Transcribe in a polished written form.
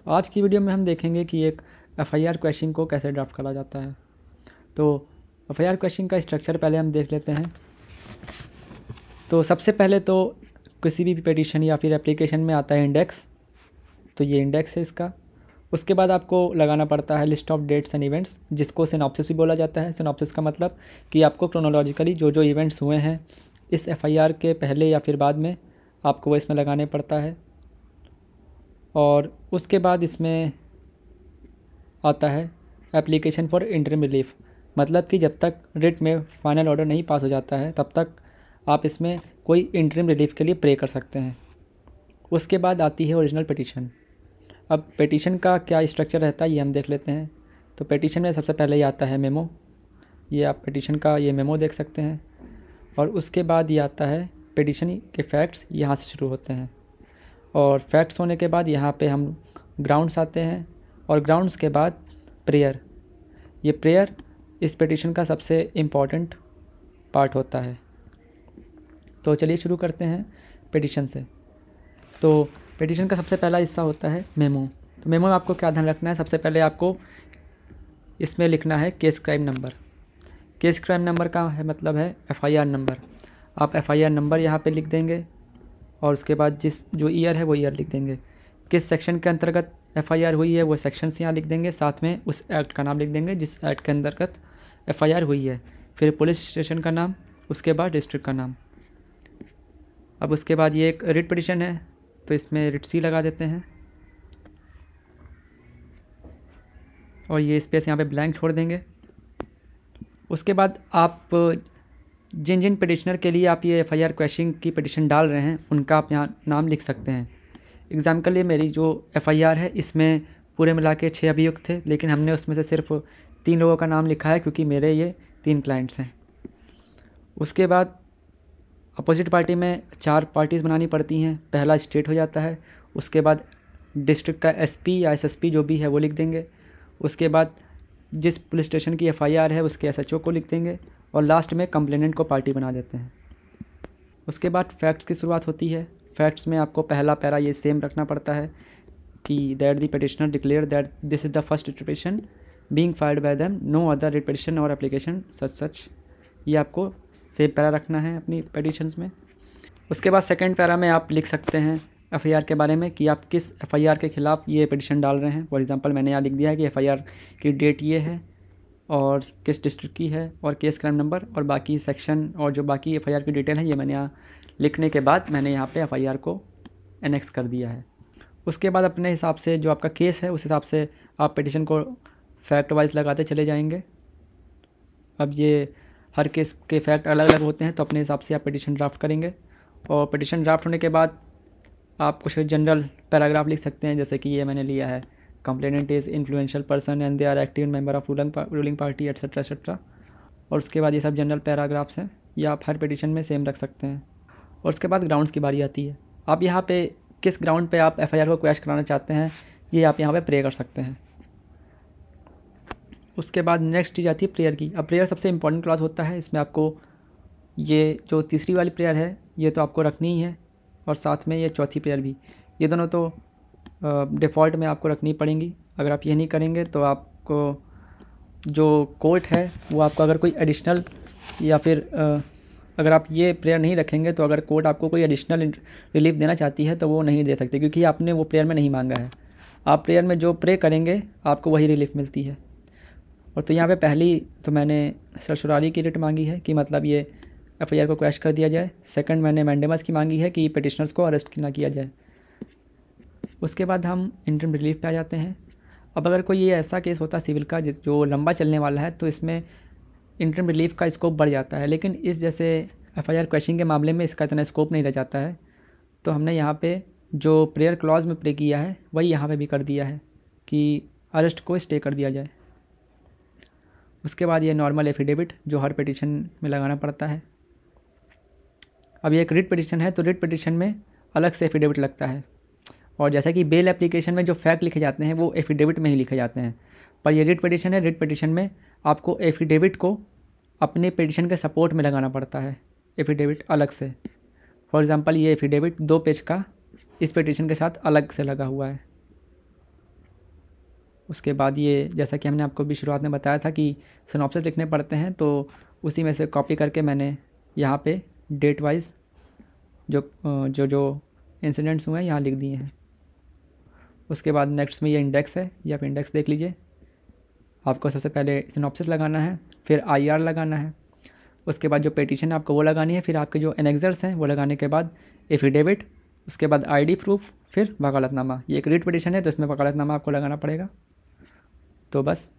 तो आज की वीडियो में हम देखेंगे कि एक एफआईआर क्वेश्चन को कैसे ड्राफ्ट करा जाता है। तो एफआईआर क्वेश्चन का स्ट्रक्चर पहले हम देख लेते हैं। तो सबसे पहले तो किसी भी पिटीशन या फिर एप्लीकेशन में आता है इंडेक्स, तो ये इंडेक्स है इसका। उसके बाद आपको लगाना पड़ता है list of dates and events, जिसको सिनॉप्सिस भी बोला जाता है। सिनॉप्सिस का मतलब कि आपको क्रोनोलॉजिकली जो जो इवेंट्स हुए हैं इस एफआईआर के पहले या फिर बाद में आपको वो इसमें लगाने पड़ता है। और उसके बाद इसमें आता है एप्लीकेशन फॉर इंटरिम रिलीफ, मतलब कि जब तक रिट में फाइनल ऑर्डर नहीं पास हो जाता है तब तक आप इसमें कोई इंटरिम रिलीफ के लिए प्रे कर सकते हैं। उसके बाद आती है ओरिजिनल पिटीशन। अब पिटीशन का क्या स्ट्रक्चर रहता है ये हम देख लेते हैं। तो पिटीशन में सबसे पहले ये आता है मेमो, ये आप पिटीशन का ये मेमो देख सकते हैं। और उसके बाद ये आता है पिटीशन के फैक्ट्स, यहाँ से शुरू होते हैं। और फैक्ट्स होने के बाद यहाँ पे हम ग्राउंड्स आते हैं, और ग्राउंड्स के बाद प्रेयर। ये प्रेयर इस पिटीशन का सबसे इम्पॉर्टेंट पार्ट होता है। तो चलिए शुरू करते हैं पिटीशन से। तो पिटीशन का सबसे पहला हिस्सा होता है मेमो। तो मेमो में आपको क्या ध्यान रखना है, सबसे पहले आपको इसमें लिखना है case crime number. Case crime number का है मतलब है एफआईआर नंबर। आप एफआईआर नंबर यहाँ पे लिख देंगे, और उसके बाद जिस जो ईयर है वो ईयर लिख देंगे। किस सेक्शन के अंतर्गत एफआईआर हुई है वो सेक्शंस यहाँ लिख देंगे, साथ में उस एक्ट का नाम लिख देंगे जिस एक्ट के अंतर्गत एफआईआर हुई है। फिर पुलिस स्टेशन का नाम, उसके बाद डिस्ट्रिक्ट का नाम। अब उसके बाद ये एक रिट पिटीशन है तो इसमें रिट सी लगा देते हैं, और ये स्पेस यहाँ पे ब्लैंक छोड़ देंगे। उसके बाद आप जिन जिन पिटिशनर के लिए आप ये एफआईआर क्वेश्चन की पिटिशन डाल रहे हैं उनका आप यहाँ नाम लिख सकते हैं। एग्ज़ाम के लिए मेरी जो एफआईआर है इसमें पूरे मिला के 6 अभियुक्त थे, लेकिन हमने उसमें से सिर्फ 3 लोगों का नाम लिखा है क्योंकि मेरे ये 3 क्लाइंट्स हैं। उसके बाद अपोजिट पार्टी में 4 पार्टीज़ बनानी पड़ती हैं। पहला स्टेट हो जाता है, उसके बाद डिस्ट्रिक्ट का एसपी या एसएसपी जो भी है वो लिख देंगे। उसके बाद जिस पुलिस स्टेशन की एफआईआर है उसके एसएचओ को लिख देंगे, और लास्ट में कंप्लेनेंट को पार्टी बना देते हैं। उसके बाद फैक्ट्स की शुरुआत होती है। फैक्ट्स में आपको पहला पैरा ये सेम रखना पड़ता है कि that the petitioner declare that this is the first petition being filed by them, no other writ petition और एप्लीकेशन सच। ये आपको सेम पैरा रखना है अपनी पिटिशन्स में। उसके बाद सेकंड पैरा में आप लिख सकते हैं एफआईआर के बारे में कि आप किस एफआईआर के ख़िलाफ़ ये पिटिशन डाल रहे हैं। फॉर एग्जांपल मैंने यहाँ लिख दिया है कि एफआईआर की डेट ये है और किस डिस्ट्रिक्ट की है और केस क्राइम नंबर, और बाकी सेक्शन और जो बाकी एफआईआर की डिटेल है ये मैंने यहाँ लिखने के बाद मैंने यहाँ पे एफआईआर को एनेक्स कर दिया है। उसके बाद अपने हिसाब से जो आपका केस है उस हिसाब से आप पिटिशन को फैक्ट वाइज लगाते चले जाएंगे। अब ये हर केस के फैक्ट अलग अलग होते हैं तो अपने हिसाब से आप पिटिशन ड्राफ्ट करेंगे। और पिटिशन ड्राफ्ट होने के बाद आप कुछ जनरल पैराग्राफ लिख सकते हैं, जैसे कि ये मैंने लिया है, complainant is influential person and they are active member of ruling party etcetera etcetera. और उसके बाद ये सब जनरल पैराग्राफ्स हैं, ये आप हर पिटिशन में सेम रख सकते हैं। और उसके बाद ग्राउंड्स की बारी आती है। आप यहाँ पे किस ग्राउंड पे आप एफआईआर को क्वैश कराना चाहते हैं ये आप यहाँ पे प्रे कर सकते हैं। उसके बाद नेक्स्ट चीज़ आती है प्रेयर की। अब प्रेयर सबसे इंपॉर्टेंट क्लास होता है। इसमें आपको ये जो तीसरी वाली प्रेयर है ये तो आपको रखनी ही है, और साथ में ये चौथी प्रेयर भी, ये दोनों तो डिफ़ॉल्ट में आपको रखनी पड़ेंगी। अगर आप ये नहीं करेंगे तो आपको जो कोर्ट है वो आपको अगर कोई एडिशनल या फिर अगर आप ये प्रेयर नहीं रखेंगे तो अगर कोर्ट आपको कोई एडिशनल रिलीफ देना चाहती है तो वो नहीं दे सकती, क्योंकि आपने वो प्रेयर में नहीं मांगा है। आप प्रेयर में जो प्रे करेंगे आपको वही रिलीफ मिलती है। और तो यहाँ पे पहली तो मैंने सरसुरारी की रिट मांगी है कि मतलब ये एफआईआर को क्वैश कर दिया जाए। सेकंड मैंने मैंडेमस की मांगी है कि पिटिशनर्स को अरेस्ट ना किया जाए। उसके बाद हम इंटरिम रिलीफ पे आ जाते हैं। अब अगर कोई ये ऐसा केस होता है सिविल का जो लंबा चलने वाला है तो इसमें इंटरिम रिलीफ का स्कोप बढ़ जाता है, लेकिन इस जैसे एफआईआर क्वैशिंग के मामले में इसका इतना स्कोप नहीं रह जाता है। तो हमने यहाँ पे जो प्रेयर क्लॉज में प्रे किया है वही यहाँ पे भी कर दिया है कि अरेस्ट को स्टे कर दिया जाए। उसके बाद ये नॉर्मल एफिडेविट जो हर पिटिशन में लगाना पड़ता है। अब ये एक रिट पिटिशन है तो रिट पिटिशन में अलग से एफिडेविट लगता है, और जैसा कि बेल एप्लीकेशन में जो फैक्ट लिखे जाते हैं वो एफिडेविट में ही लिखे जाते हैं, पर ये रिट पिटिशन है। रिट पिटिशन में आपको एफिडेविट को अपने पिटिशन के सपोर्ट में लगाना पड़ता है, एफिडेविट अलग से। फॉर एग्जांपल ये एफिडेविट 2 पेज का इस पिटिशन के साथ अलग से लगा हुआ है। उसके बाद ये जैसा कि हमने आपको भी शुरुआत में बताया था कि सिनॉप्सिस लिखने पड़ते हैं, तो उसी में से कॉपी करके मैंने यहाँ पे डेट वाइज जो जो जो इंसिडेंट्स हुए हैं यहाँ लिख दिए हैं। उसके बाद नेक्स्ट में ये इंडेक्स है, ये आप इंडेक्स देख लीजिए। आपको सबसे पहले सिनॉप्सिस लगाना है, फिर IR लगाना है, उसके बाद जो पेटिशन है आपको वो लगानी है, फिर आपके जो एनेक्सर्स हैं वो लगाने के बाद एफिडेविट, उसके बाद ID प्रूफ, फिर वकालतनामा। ये एक रीट पिटीशन है तो इसमें वकालतनामा आपको लगाना पड़ेगा। तो बस